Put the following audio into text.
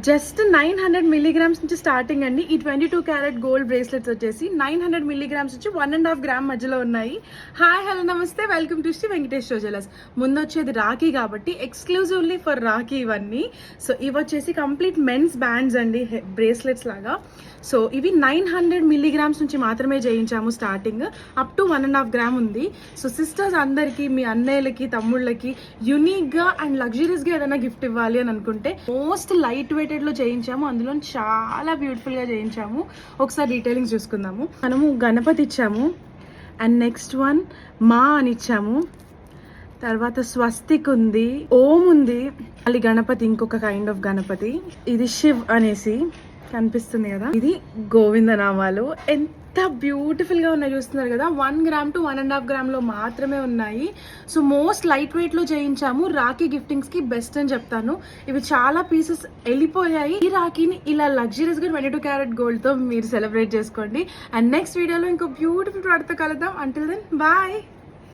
Just 900 milligrams నుంచి starting అండి. ఈ 22 క్యారెట్ గోల్డ్ బ్రేస్లెట్స్ వచ్చేసి 900 మిల్లీగ్రామ్స్ నుంచి 1.5 గ్రామ్ మధ్యలో ఉన్నాయి. హాయ్ హలో నమస్తే, welcome to Shri Venkateswara jewellers. ముందు వచ్చేది రాఖీ కాబట్టి ఎక్స్క్లూజివ్లీ ఫర్ రాఖీ ఇవన్నీ. సో ఇవి వచ్చేసి కంప్లీట్ మెన్స్ బ్యాండ్స్ అండి, బ్రేస్లెట్స్ లాగా. సో ఇవి 900 మిల్లీగ్రామ్స్ నుంచి మాత్రమే చేయించాము. స్టార్టింగ్ అప్ టు 1.5 గ్రామ్ ఉంది. సో సిస్టర్స్ అందరికి, మీ అన్నయ్యలకి, తమ్ముళ్ళకి యూనిక్గా అండ్ లగ్జరీస్గా ఏదైనా గిఫ్ట్ ఇవ్వాలి అని అనుకుంటే మోస్ట్ లైట్ వెయిటెడ్ లో చేయించాము. అందులో చాలా బ్యూటిఫుల్ గా చేయించాము. ఒకసారి డీటెయిలింగ్స్ చూసుకుందాము. మనము గణపతి ఇచ్చాము, అండ్ నెక్స్ట్ వన్ మా అని ఇచ్చాము. తర్వాత స్వస్తిక్ ఉంది, ఓం ఉంది, మళ్ళీ గణపతి ఇంకొక కైండ్ ఆఫ్ గణపతి. ఇది శివ్ అనేసి కనిపిస్తుంది కదా, ఇది గోవింద నామాలు. ఎంత బ్యూటిఫుల్ గా ఉన్నాయి చూస్తున్నారు కదా. 1 గ్రామ్ టు 1.5 గ్రామ్ లో మాత్రమే ఉన్నాయి. సో మోస్ట్ లైట్ వెయిట్ లో చేయించాము. రాఖీ గిఫ్టింగ్స్ కి బెస్ట్ అని చెప్తాను. ఇవి చాలా పీసెస్ వెళ్ళిపోయాయి. ఈ రాఖీని ఇలా లగ్జరీస్ గా 22 క్యారెట్ గోల్డ్ తో మీరు సెలబ్రేట్ చేసుకోండి. అండ్ నెక్స్ట్ వీడియోలో ఇంకో బ్యూటిఫుల్ ప్రోడక్ట్ తో కలుద్దాం. Until then bye.